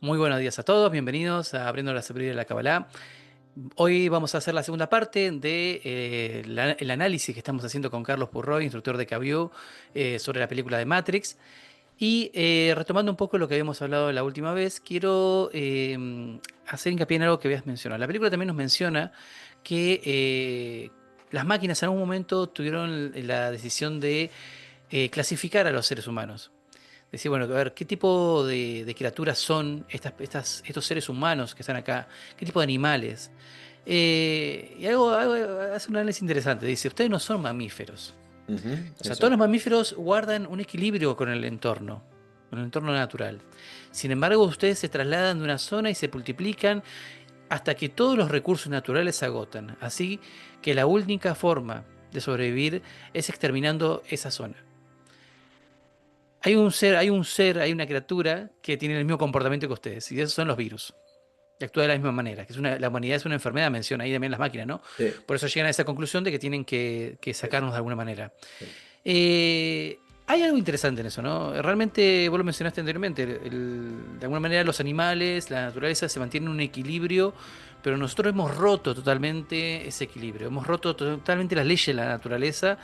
Muy buenos días a todos, bienvenidos a Abriendo la Sabiduría de la Kabbalah. Hoy vamos a hacer la segunda parte de el análisis que estamos haciendo con Carlos Purroy, instructor de Kabiu, sobre la película de Matrix. Y retomando un poco lo que habíamos hablado la última vez, quiero hacer hincapié en algo que habías mencionado. La película también nos menciona que las máquinas en algún momento tuvieron la decisión de clasificar a los seres humanos. Decir, bueno, a ver, ¿qué tipo de criaturas son estos seres humanos que están acá? ¿Qué tipo de animales? Hace un análisis interesante. Dice, ustedes no son mamíferos. Ujú, O sea, todos los exacto. mamíferos guardan un equilibrio con el entorno natural. Sin embargo, ustedes se trasladan de una zona y se multiplican hasta que todos los recursos naturales se agotan. Así que la única forma de sobrevivir es exterminando esa zona. Hay una criatura que tiene el mismo comportamiento que ustedes, y esos son los virus. Que actúa de la misma manera, la humanidad es una enfermedad, menciona ahí también las máquinas, ¿no? Sí, Por eso llegan a esa conclusión de que tienen que eso, sacarnos de alguna manera. sí. Hay algo interesante en eso, ¿no? Realmente, vos lo mencionaste anteriormente, de alguna manera los animales, la naturaleza se mantienen en un equilibrio, pero nosotros hemos roto totalmente ese equilibrio, hemos roto totalmente las leyes de la naturaleza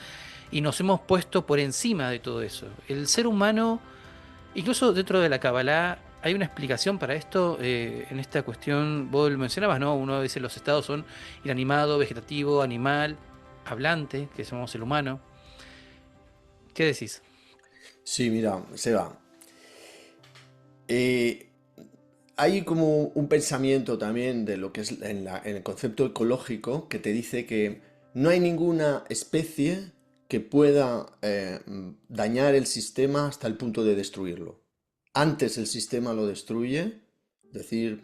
y nos hemos puesto por encima de todo eso. El ser humano, incluso dentro de la Kabbalah, hay una explicación para esto, en esta cuestión, vos lo mencionabas, ¿no? Uno dice los estados son inanimado, vegetativo, animal, hablante, que somos el humano. ¿Qué decís? Sí, mira, Seba. eh, Hay como un pensamiento también de lo que es en el concepto ecológico que te dice que no hay ninguna especie que pueda dañar el sistema hasta el punto de destruirlo. Antes el sistema lo destruye, es decir,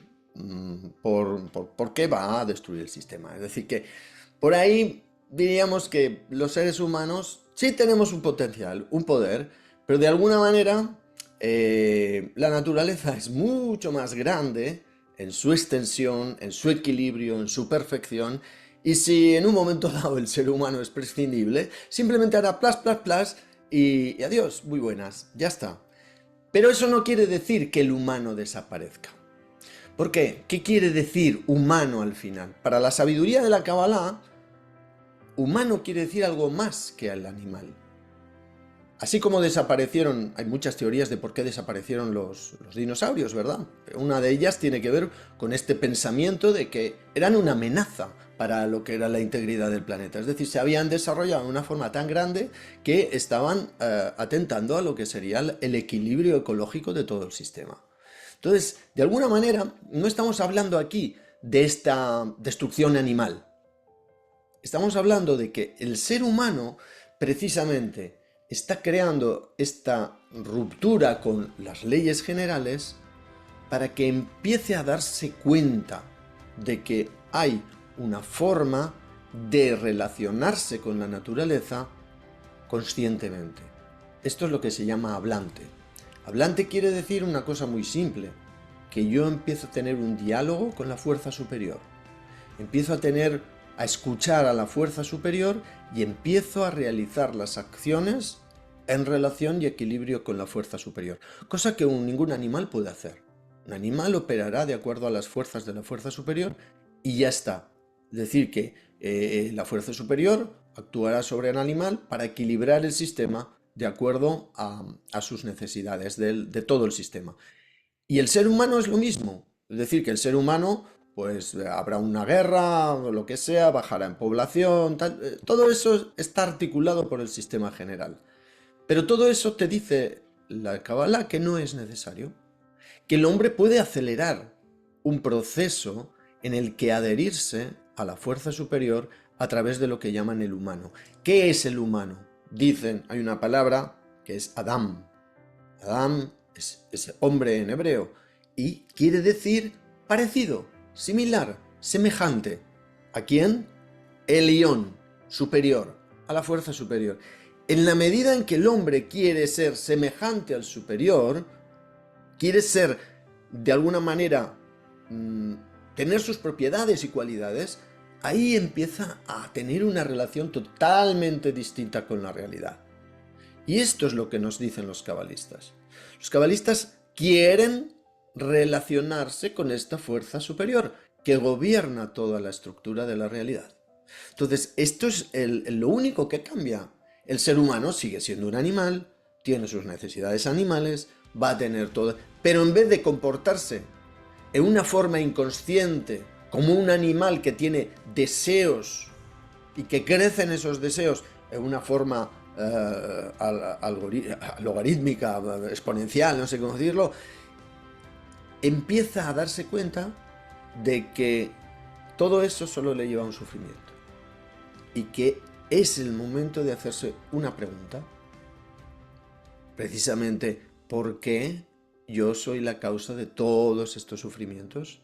¿por qué va a destruir el sistema? Es decir, que por ahí diríamos que los seres humanos sí tenemos un potencial, un poder, pero de alguna manera la naturaleza es mucho más grande en su extensión, en su equilibrio, en su perfección, y si en un momento dado el ser humano es prescindible, simplemente hará plas, plas, plas y adiós, muy buenas, ya está. Pero eso no quiere decir que el humano desaparezca. ¿Por qué? ¿Qué quiere decir humano al final? Para la sabiduría de la Kabbalah, humano quiere decir algo más que el animal. Así como desaparecieron, hay muchas teorías de por qué desaparecieron los dinosaurios, ¿verdad? Una de ellas tiene que ver con este pensamiento de que eran una amenaza para lo que era la integridad del planeta. Es decir, se habían desarrollado de una forma tan grande que estaban atentando a lo que sería el equilibrio ecológico de todo el sistema. Entonces, de alguna manera, no estamos hablando aquí de esta destrucción animal. Estamos hablando de que el ser humano, precisamente, está creando esta ruptura con las leyes generales para que empiece a darse cuenta de que hay una forma de relacionarse con la naturaleza conscientemente. Esto es lo que se llama hablante. Hablante quiere decir una cosa muy simple, que yo empiezo a tener un diálogo con la fuerza superior. Empiezo a escuchar a la fuerza superior y empiezo a realizar las acciones en relación y equilibrio con la fuerza superior, cosa que ningún animal puede hacer. Un animal operará de acuerdo a las fuerzas de la fuerza superior y ya está. Es decir, que la fuerza superior actuará sobre el animal para equilibrar el sistema de acuerdo a sus necesidades de todo el sistema. Y el ser humano es lo mismo. Es decir, que el ser humano, pues habrá una guerra, o lo que sea, bajará en población, tal. Todo eso está articulado por el sistema general. Pero todo eso te dice la Kabbalah que no es necesario. Que el hombre puede acelerar un proceso en el que adherirse a la fuerza superior a través de lo que llaman el humano. ¿Qué es el humano? Dicen, hay una palabra que es Adam. Adam es hombre en hebreo y quiere decir parecido, similar, semejante. ¿A quién? Elión, superior, a la fuerza superior. En la medida en que el hombre quiere ser semejante al superior, quiere ser de alguna manera mmm, tener sus propiedades y cualidades, ahí empieza a tener una relación totalmente distinta con la realidad. Y esto es lo que nos dicen los cabalistas. Los cabalistas quieren relacionarse con esta fuerza superior que gobierna toda la estructura de la realidad. Entonces, esto es lo único que cambia. El ser humano sigue siendo un animal, tiene sus necesidades animales, va a tener todo, pero en vez de comportarse en una forma inconsciente, como un animal que tiene deseos y que crecen esos deseos en una forma logarítmica, exponencial, no sé cómo decirlo, empieza a darse cuenta de que todo eso solo le lleva a un sufrimiento y que es el momento de hacerse una pregunta, precisamente: ¿por qué yo soy la causa de todos estos sufrimientos?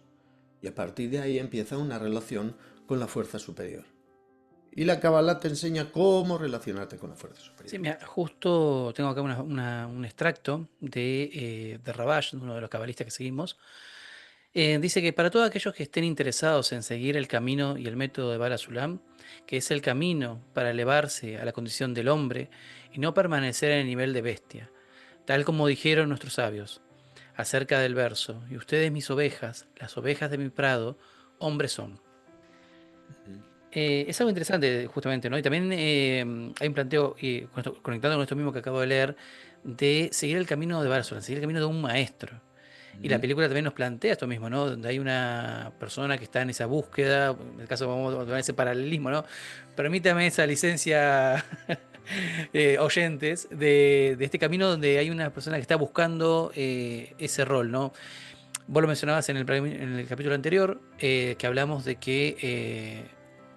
Y a partir de ahí empieza una relación con la fuerza superior. Y la Kabbalah te enseña cómo relacionarte con la fuerza Sí, superior. mira, justo tengo acá un extracto de Rabash, uno de los cabalistas que seguimos. Dice que para todos aquellos que estén interesados en seguir el camino y el método de Bala Sulam, que es el camino para elevarse a la condición del hombre y no permanecer en el nivel de bestia, tal como dijeron nuestros sabios acerca del verso: y ustedes mis ovejas, las ovejas de mi prado, hombres son. Ujú. Es algo interesante, justamente, ¿no? Y también hay un planteo, conectando con esto mismo que acabo de leer, de seguir el camino de Barcelona, seguir el camino de un maestro. Y la Ujú. película también nos plantea esto mismo, ¿no? Donde hay una persona que está en esa búsqueda, en el caso vamos a tomar ese paralelismo, ¿no? Permítame esa licencia, oyentes, de este camino donde hay una persona que está buscando ese rol, ¿no? Vos lo mencionabas en el capítulo anterior, que hablamos de que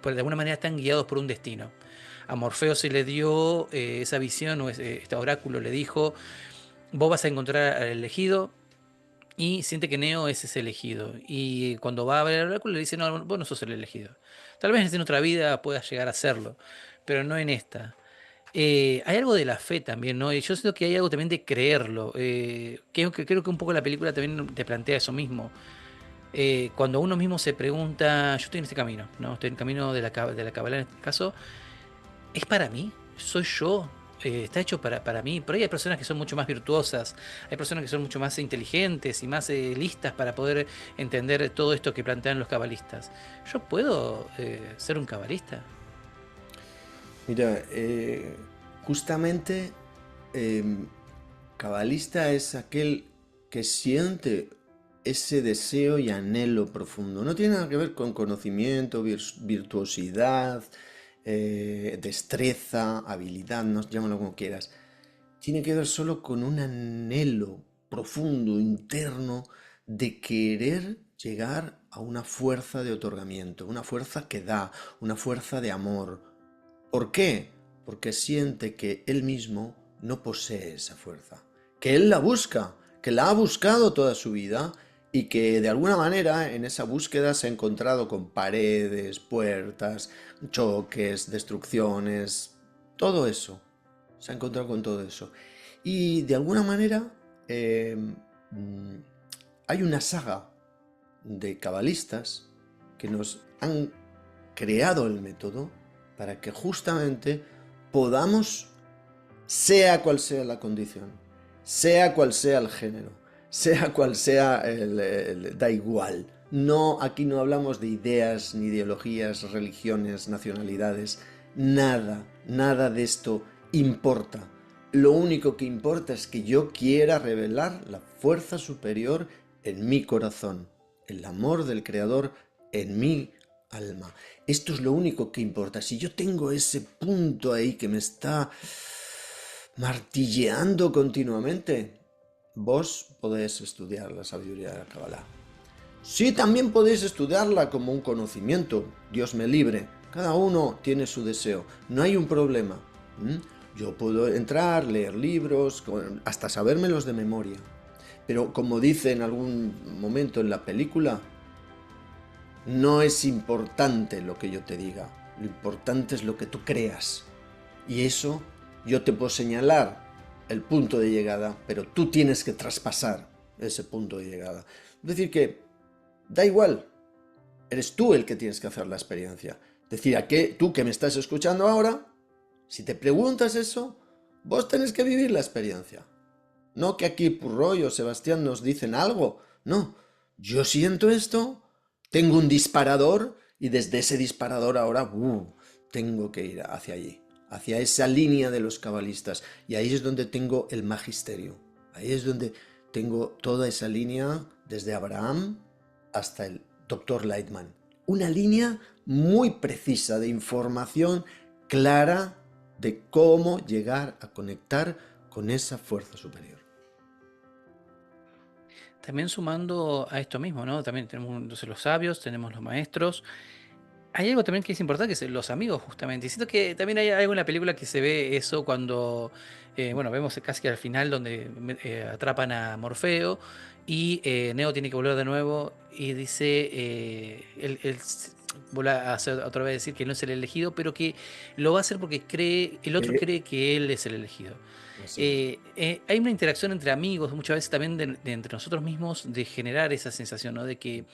de alguna manera están guiados por un destino. A Morfeo se le dio esa visión, o este oráculo le dijo: vos vas a encontrar al elegido, y siente que Neo es ese elegido. Y cuando va a ver el oráculo le dice: no, vos no sos el elegido. Tal vez en otra vida puedas llegar a serlo, pero no en esta. Hay algo de la fe también, ¿no? Y yo siento que hay algo también de creerlo. Creo que un poco la película también te plantea eso mismo. Cuando uno mismo se pregunta: yo estoy en este camino, ¿no? Estoy en el camino de la Kabbalah en este caso. ¿Es para mí? ¿Soy yo? ¿Está hecho para mí? Por ahí hay personas que son mucho más virtuosas, hay personas que son mucho más inteligentes y más listas para poder entender todo esto que plantean los cabalistas. ¿Yo puedo ser un cabalista? Mira, justamente em, cabalista es aquel que siente ese deseo y anhelo profundo. No tiene nada que ver con conocimiento, virtuosidad, destreza, habilidad, no, llámalo como quieras. Tiene que ver solo con un anhelo profundo, interno, de querer llegar a una fuerza de otorgamiento, una fuerza que da, una fuerza de amor. ¿Por qué? Porque siente que él mismo no posee esa fuerza, que él la busca, que la ha buscado toda su vida y que de alguna manera en esa búsqueda se ha encontrado con paredes, puertas, choques, destrucciones, todo eso. Se ha encontrado con todo eso. Y de alguna manera mm, hay una saga de cabalistas que nos han creado el método para que justamente podamos, sea cual sea la condición, sea cual sea el género, sea cual sea da igual. No, aquí no hablamos de ideas, ni ideologías, religiones, nacionalidades. Nada, nada de esto importa. Lo único que importa es que yo quiera revelar la fuerza superior en mi corazón, el amor del Creador en mi alma. Esto es lo único que importa. Si yo tengo ese punto ahí que me está martilleando continuamente, vos podéis estudiar la sabiduría de la Kabbalah. Sí, también podéis estudiarla como un conocimiento. Dios me libre. Cada uno tiene su deseo. No hay un problema. Yo puedo entrar, leer libros, hasta sabérmelos de memoria. Pero como dice en algún momento en la película, no es importante lo que yo te diga, lo importante es lo que tú creas. Y eso yo te puedo señalar el punto de llegada, pero tú tienes que traspasar ese punto de llegada. Es decir, que da igual, eres tú el que tienes que hacer la experiencia. Es decir, a que tú que me estás escuchando ahora, si te preguntas eso, vos tenés que vivir la experiencia. No que aquí Purroy o Sebastián nos dicen algo. No, yo siento esto, tengo un disparador y desde ese disparador ahora tengo que ir hacia allí, hacia esa línea de los cabalistas. Y ahí es donde tengo el magisterio. Ahí es donde tengo toda esa línea desde Abraham hasta el doctor Lightman. Una línea muy precisa de información clara de cómo llegar a conectar con esa fuerza superior. También sumando a esto mismo, ¿no? También tenemos entonces los sabios, tenemos los maestros. Hay algo también que es importante, que es los amigos, justamente. Y siento que también hay algo en la película que se ve eso cuando, bueno, vemos casi que al final donde atrapan a Morfeo y Neo tiene que volver de nuevo y dice, vuelve a hacer otra vez decir que no es el elegido, pero que lo va a hacer porque cree, el otro Eh, cree que él es el elegido. Así es. Hay una interacción entre amigos, muchas veces también de entre nosotros mismos, de generar esa sensación, ¿no? De que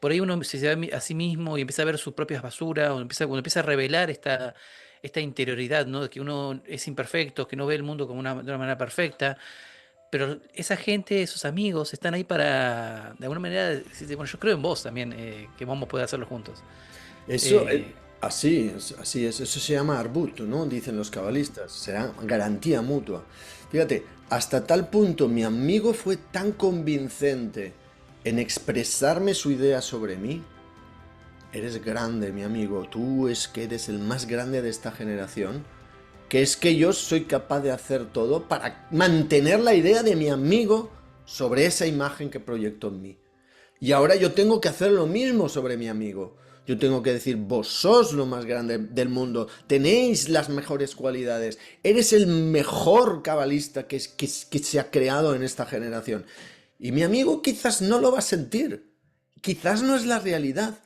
por ahí uno se ve a sí mismo y empieza a ver sus propias basuras, o cuando empieza a revelar esta interioridad, ¿no? De que uno es imperfecto, que no ve el mundo como de una manera perfecta, pero esa gente, esos amigos, están ahí para, de alguna manera, decirte, bueno, yo creo en vos también, que vamos a poder hacerlo juntos. Eso, Eh, así es, eso se llama arbut, ¿no? Dicen los cabalistas, será garantía mutua. Fíjate, hasta tal punto mi amigo fue tan convincente en expresarme su idea sobre mí. Eres grande, mi amigo, tú es que eres el más grande de esta generación, que es que yo soy capaz de hacer todo para mantener la idea de mi amigo sobre esa imagen que proyecto en mí. Y ahora yo tengo que hacer lo mismo sobre mi amigo. Yo tengo que decir, vos sos lo más grande del mundo, tenéis las mejores cualidades, eres el mejor cabalista que se ha creado en esta generación. Y mi amigo quizás no lo va a sentir, quizás no es la realidad,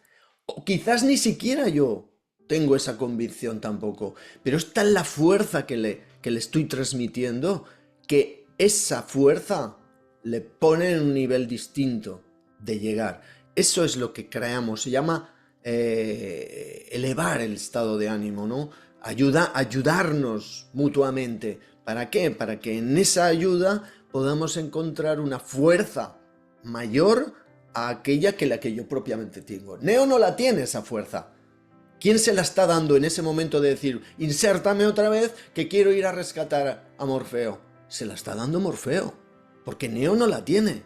o quizás ni siquiera yo tengo esa convicción tampoco, pero es tal la fuerza que le estoy transmitiendo que esa fuerza le pone en un nivel distinto de llegar. Eso es lo que creamos, se llama elevar el estado de ánimo, ¿no? Ayudarnos mutuamente. ¿Para qué? Para que en esa ayuda podamos encontrar una fuerza mayor a aquella que la que yo propiamente tengo. Neo no la tiene esa fuerza. ¿Quién se la está dando en ese momento de decir, insértame otra vez que quiero ir a rescatar a Morfeo? Se la está dando Morfeo, porque Neo no la tiene.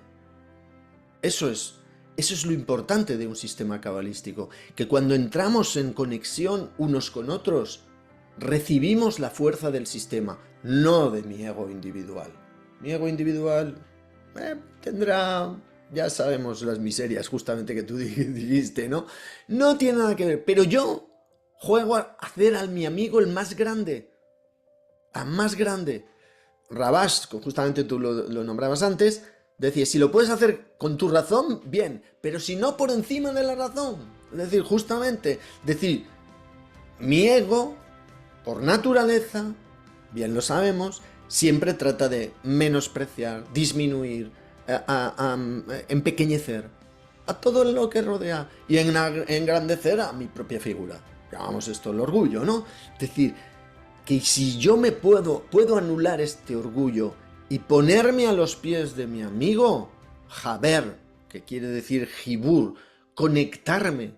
Eso es, eso es lo importante de un sistema cabalístico, que cuando entramos en conexión unos con otros, recibimos la fuerza del sistema, no de mi ego individual. Mi ego individual tendrá, ya sabemos las miserias justamente que tú dijiste, ¿no? No tiene nada que ver, pero yo juego a hacer a mi amigo el más grande, a más grande. Rabash, justamente tú lo nombrabas antes, decía, si lo puedes hacer con tu razón, bien, pero si no por encima de la razón. Es decir, justamente, decir, mi ego, por naturaleza, bien lo sabemos, siempre trata de menospreciar, disminuir, empequeñecer a todo lo que rodea y engrandecer a mi propia figura. Llamamos esto el orgullo, ¿no? Es decir, que si yo puedo anular este orgullo y ponerme a los pies de mi amigo, Jaber, que quiere decir Jibur, conectarme.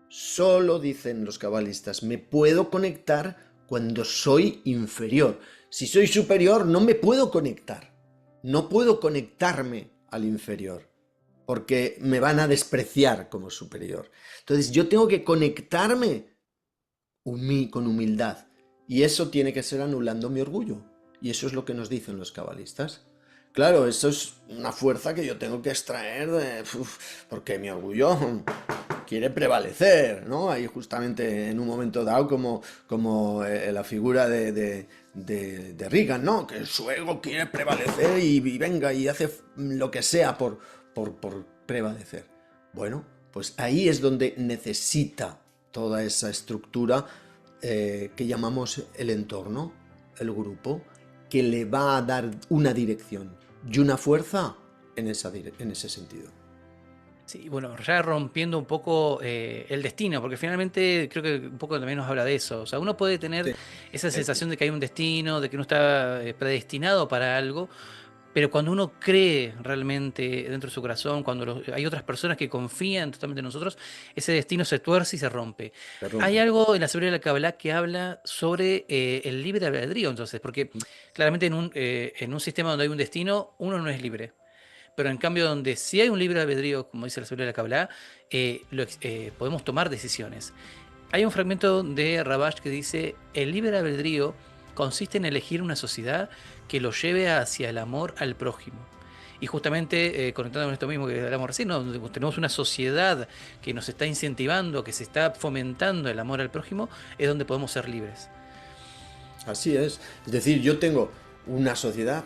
Solo dicen los cabalistas, me puedo conectar cuando soy inferior. Si soy superior, no me puedo conectar. No puedo conectarme al inferior, porque me van a despreciar como superior. Entonces yo tengo que conectarme con humildad. Y eso tiene que ser anulando mi orgullo. Y eso es lo que nos dicen los cabalistas. Claro, eso es una fuerza que yo tengo que extraer porque mi orgullo quiere prevalecer, ¿no? Ahí justamente en un momento dado como la figura de Reagan, ¿no? Que su ego quiere prevalecer y venga y hace lo que sea por prevalecer. Bueno, pues ahí es donde necesita toda esa estructura que llamamos el entorno, el grupo, que le va a dar una dirección y una fuerza en ese sentido. Sí, bueno, ya rompiendo un poco el destino, porque finalmente creo que un poco también nos habla de eso. O sea, uno puede tener Sí, esa eso sensación es. de que hay un destino, de que uno está predestinado para algo, Pero cuando uno cree realmente dentro de su corazón, cuando hay otras personas que confían totalmente en nosotros, ese destino se tuerce y se rompe. Se Hay rompe. algo en la sabiduría de la Kabbalah que habla sobre el libre albedrío, entonces, porque claramente en un sistema donde hay un destino, uno no es libre. Pero en cambio, donde sí hay un libre albedrío, como dice la sabiduría de la Kabbalah, podemos tomar decisiones. Hay un fragmento de Rabash que dice, el libre albedrío consiste en elegir una sociedad que lo lleve hacia el amor al prójimo. Y justamente conectando con esto mismo que hablamos recién, ¿no? Donde tenemos una sociedad que nos está incentivando, que se está fomentando el amor al prójimo, es donde podemos ser libres. Así es. Es decir, yo tengo una sociedad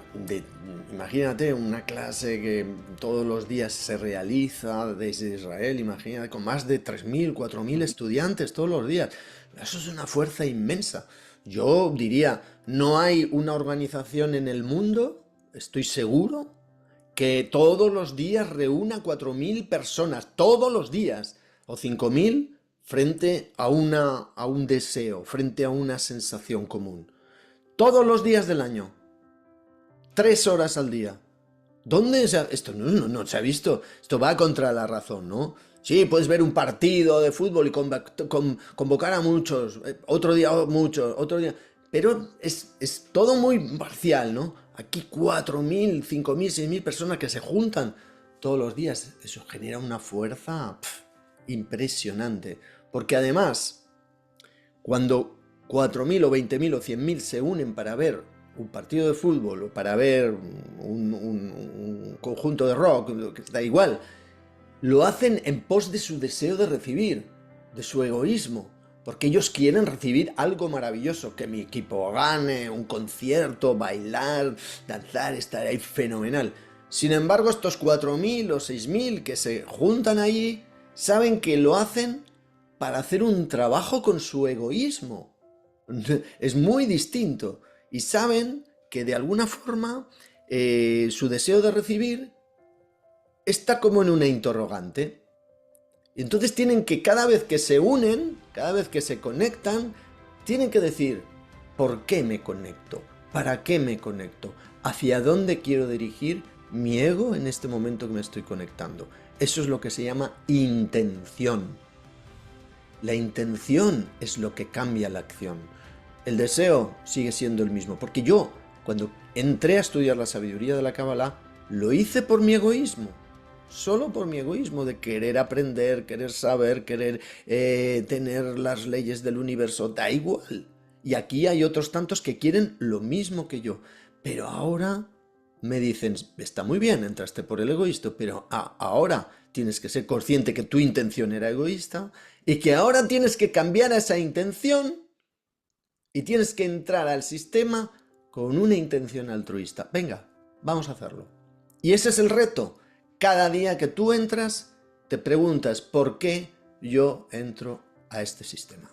imagínate, una clase que todos los días se realiza desde Israel, imagínate, con más de 3.000 4.000 estudiantes todos los días. Eso es una fuerza inmensa. Yo diría, no hay una organización en el mundo, estoy seguro, que todos los días reúna 4.000 personas, todos los días, o 5.000 frente a un deseo, frente a una sensación común. Todos los días del año. 3 horas al día. ¿Dónde se ha... Esto no se ha visto? Esto va contra la razón, ¿no? Sí, puedes ver un partido de fútbol y convocar a muchos, otro día muchos, otro día... Pero es todo muy parcial, ¿no? Aquí 4.000, 5.000, 6.000 personas que se juntan todos los días. Eso genera una fuerza impresionante. Porque además, cuando 4.000 o 20.000 o 100.000 se unen para ver un partido de fútbol o para ver un conjunto de rock, da igual, lo hacen en pos de su deseo de recibir, de su egoísmo, porque ellos quieren recibir algo maravilloso, que mi equipo gane, un concierto, bailar, danzar, estar ahí fenomenal. Sin embargo, estos 4.000 o 6.000 que se juntan allí, saben que lo hacen para hacer un trabajo con su egoísmo. Es muy distinto. Y saben que de alguna forma su deseo de recibir está como en una interrogante. Y entonces tienen que, cada vez que se unen, cada vez que se conectan, tienen que decir, ¿por qué me conecto? ¿Para qué me conecto? ¿Hacia dónde quiero dirigir mi ego en este momento que me estoy conectando? Eso es lo que se llama intención. La intención es lo que cambia la acción. El deseo sigue siendo el mismo, porque yo, cuando entré a estudiar la sabiduría de la Kabbalah, lo hice por mi egoísmo, solo por mi egoísmo de querer aprender, querer saber, querer tener las leyes del universo, da igual. Y aquí hay otros tantos que quieren lo mismo que yo, pero ahora me dicen, está muy bien, entraste por el egoísta, pero ahora tienes que ser consciente que tu intención era egoísta y que ahora tienes que cambiar esa intención y tienes que entrar al sistema con una intención altruista. Venga, vamos a hacerlo. Y ese es el reto. Cada día que tú entras, te preguntas por qué yo entro a este sistema.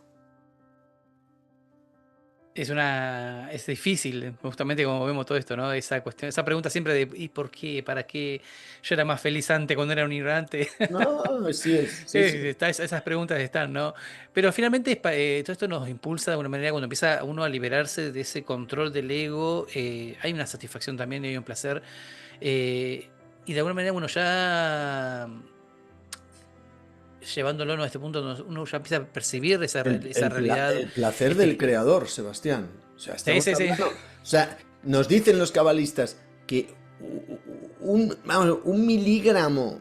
Es difícil, justamente como vemos todo esto, ¿no? Esa cuestión, esa pregunta siempre de ¿y por qué? ¿Para qué? Yo era más feliz antes cuando era un ignorante. No, sí es, sí, sí. Esas preguntas están, ¿no? Pero finalmente todo esto nos impulsa de alguna manera cuando empieza uno a liberarse de ese control del ego. Hay una satisfacción también y hay un placer. eh, y de alguna manera uno ya llevándolo a este punto, uno ya empieza a percibir esa realidad. El placer del este, creador, Sebastián. O sea, sí, estamos sí, sí. hablando. O sea, nos dicen los cabalistas que un miligramo,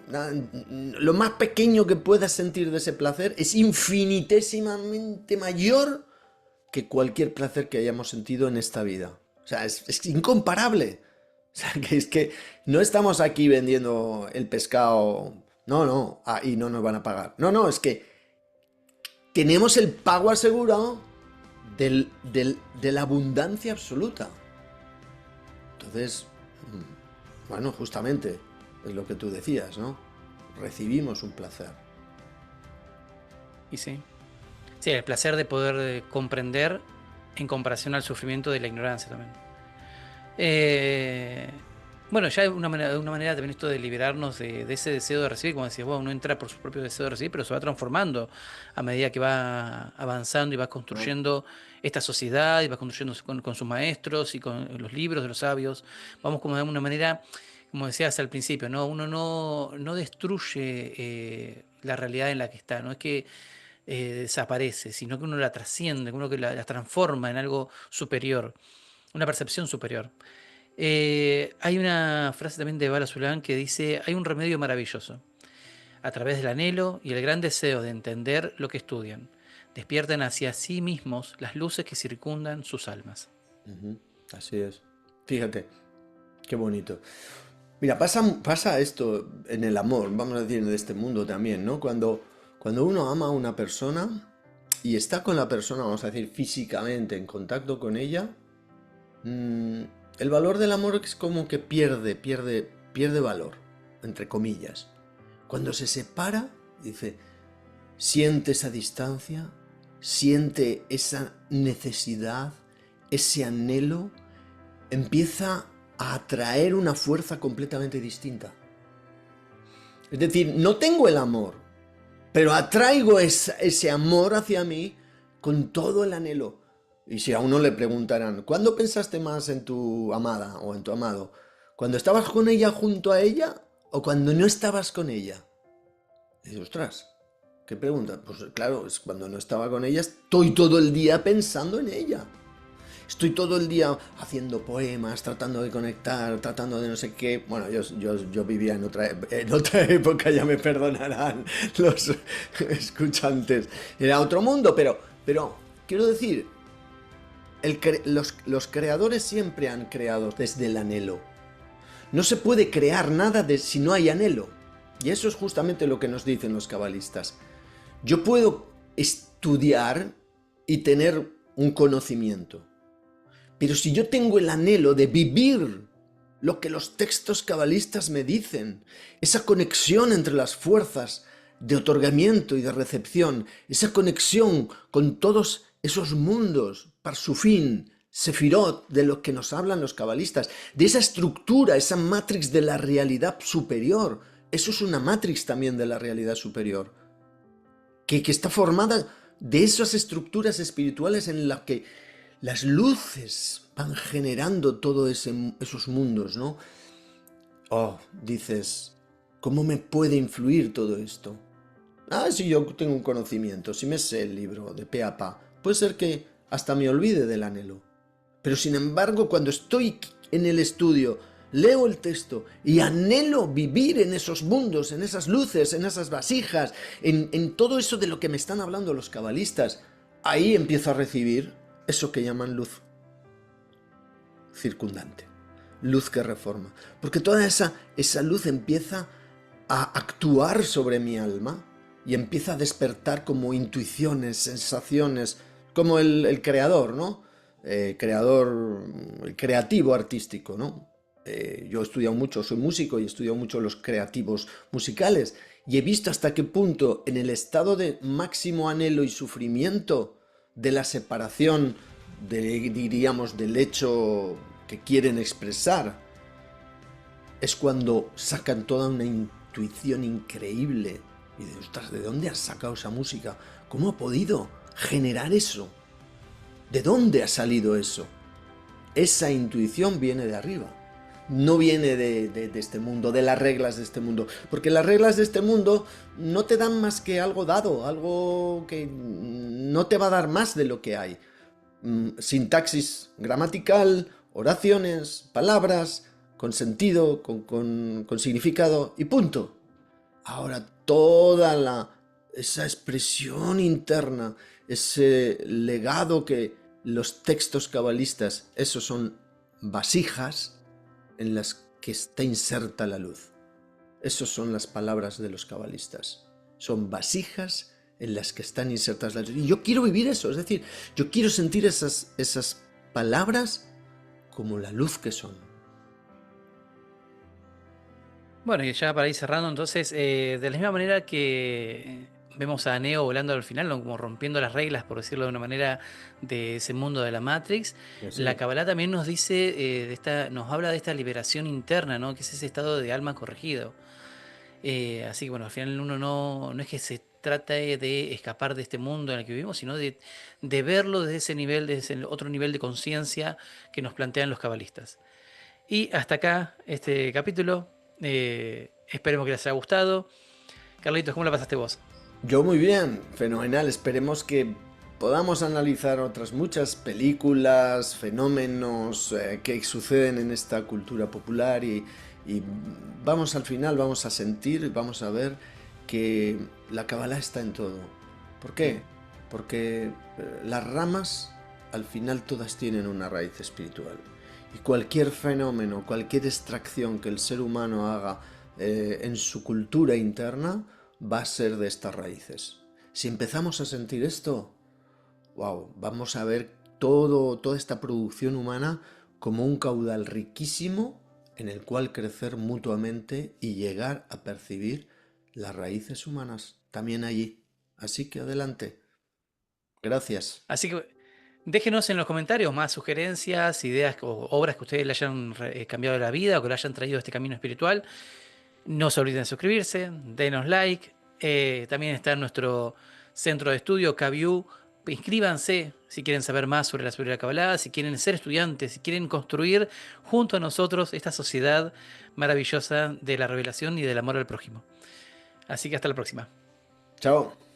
lo más pequeño que puedas sentir de ese placer, es infinitesimamente mayor que cualquier placer que hayamos sentido en esta vida. O sea, es incomparable. O sea, que es que no estamos aquí vendiendo el pescado. No, no, y no nos van a pagar. No, no, es que tenemos el pago asegurado de la abundancia absoluta. Entonces, bueno, justamente es lo que tú decías, ¿no? Recibimos un placer. Y sí. Sí, el placer de poder comprender en comparación al sufrimiento de la ignorancia también. Eh, Bueno, ya una manera también esto de liberarnos de ese deseo de recibir, como decías vos, uno entra por su propio deseo de recibir, pero se va transformando a medida que va avanzando y va ¿no? construyendo esta sociedad y va construyendo con sus maestros y con los libros de los sabios. Vamos como de alguna manera, como decías al principio, ¿no? Uno no destruye la realidad en la que está, no es que desaparece, sino que uno la trasciende, que uno que la transforma en algo superior, una percepción superior. Hay una frase también de Bala Zulán que dice, hay un remedio maravilloso. A través del anhelo y el gran deseo de entender lo que estudian, despiertan hacia sí mismos las luces que circundan sus almas. Ujú, así es. Fíjate, qué bonito. Mira, pasa esto en el amor, vamos a decir, en este mundo también, ¿no? Cuando uno ama a una persona y está con la persona, vamos a decir, físicamente en contacto con ella, mm, el valor del amor es como que pierde valor, entre comillas. Cuando se separa, dice, siente esa distancia, siente esa necesidad, ese anhelo, empieza a atraer una fuerza completamente distinta. Es decir, no tengo el amor, pero atraigo ese amor hacia mí con todo el anhelo. Y si a uno le preguntaran, ¿cuándo pensaste más en tu amada o en tu amado? ¿Cuando estabas con ella junto a ella o cuando no estabas con ella? Y dices, ostras, ¿qué pregunta? Pues claro, es cuando no estaba con ella, estoy todo el día pensando en ella. Estoy todo el día haciendo poemas, tratando de conectar, tratando de no sé qué. Bueno, yo vivía en otra época, ya me perdonarán los escuchantes. Era otro mundo, pero quiero decir, los creadores siempre han creado desde el anhelo. No se puede crear nada si no hay anhelo. Y eso es justamente lo que nos dicen los cabalistas. Yo puedo estudiar y tener un conocimiento, pero si yo tengo el anhelo de vivir lo que los textos cabalistas me dicen, esa conexión entre las fuerzas de otorgamiento y de recepción, esa conexión con todos esos mundos, Parsufín, Sefirot, de lo que nos hablan los cabalistas, de esa estructura, esa matrix de la realidad superior, eso es una matrix también de la realidad superior, que está formada de esas estructuras espirituales en las que las luces van generando todos esos mundos, ¿no? Oh, dices, ¿cómo me puede influir todo esto? Ah, si yo tengo un conocimiento, si me sé el libro de pe a pa, puede ser que hasta me olvide del anhelo. Pero sin embargo, cuando estoy en el estudio, leo el texto y anhelo vivir en esos mundos, en esas luces, en esas vasijas, en todo eso de lo que me están hablando los cabalistas, ahí empiezo a recibir eso que llaman luz circundante, luz que reforma. Porque toda esa luz empieza a actuar sobre mi alma y empieza a despertar como intuiciones, sensaciones, como el creador, ¿no? Creador, el creativo artístico, ¿no? Yo he estudiado mucho, soy músico y he estudiado mucho los creativos musicales y he visto hasta qué punto en el estado de máximo anhelo y sufrimiento de la separación, diríamos, del hecho que quieren expresar, es cuando sacan toda una intuición increíble. Y dices, ostras, ¿de dónde has sacado esa música? ¿Cómo ha podido generar eso? ¿De dónde ha salido eso? Esa intuición viene de arriba. No viene de este mundo, de las reglas de este mundo. Porque las reglas de este mundo no te dan más que algo dado, algo que no te va a dar más de lo que hay. Sintaxis gramatical, oraciones, palabras, con sentido, con significado y punto. Ahora esa expresión interna, ese legado que los textos cabalistas, esos son vasijas en las que está inserta la luz. Esas son las palabras de los cabalistas. Son vasijas en las que están insertas las luz. Y yo quiero vivir eso, es decir, yo quiero sentir esas palabras como la luz que son. Bueno, y ya para ir cerrando, entonces, de la misma manera que vemos a Neo volando al final, ¿no? Como rompiendo las reglas, por decirlo de una manera, de ese mundo de la Matrix. La Sí, Kabbalah también nos dice, nos habla de esta liberación interna, ¿no? Que es ese estado de alma corregido. Así que bueno, al final uno no es que se trata de escapar de este mundo en el que vivimos, sino de verlo desde ese nivel, desde el otro nivel de conciencia que nos plantean los cabalistas. Y hasta acá este capítulo. Esperemos que les haya gustado. Carlitos, ¿cómo la pasaste vos? yo muy bien, fenomenal. Esperemos que podamos analizar otras muchas películas, fenómenos que suceden en esta cultura popular y vamos al final, vamos a sentir, vamos a ver que la Kabbalah está en todo. ¿Por Sí. qué? Porque las ramas al final todas tienen una raíz espiritual. Y cualquier fenómeno, cualquier extracción que el ser humano haga en su cultura interna, va a ser de estas raíces. Si empezamos a sentir esto, wow, vamos a ver toda esta producción humana como un caudal riquísimo en el cual crecer mutuamente y llegar a percibir las raíces humanas también allí. Así que adelante. Gracias. Así que déjenos en los comentarios más sugerencias, ideas o obras que ustedes le hayan cambiado la vida o que le hayan traído a este camino espiritual. No se olviden de suscribirse, denos like. También está nuestro centro de estudio, CAVIU. Inscríbanse si quieren saber más sobre la Kabbalah, si quieren ser estudiantes, si quieren construir junto a nosotros esta sociedad maravillosa de la revelación y del amor al prójimo. Así que hasta la próxima. Chao.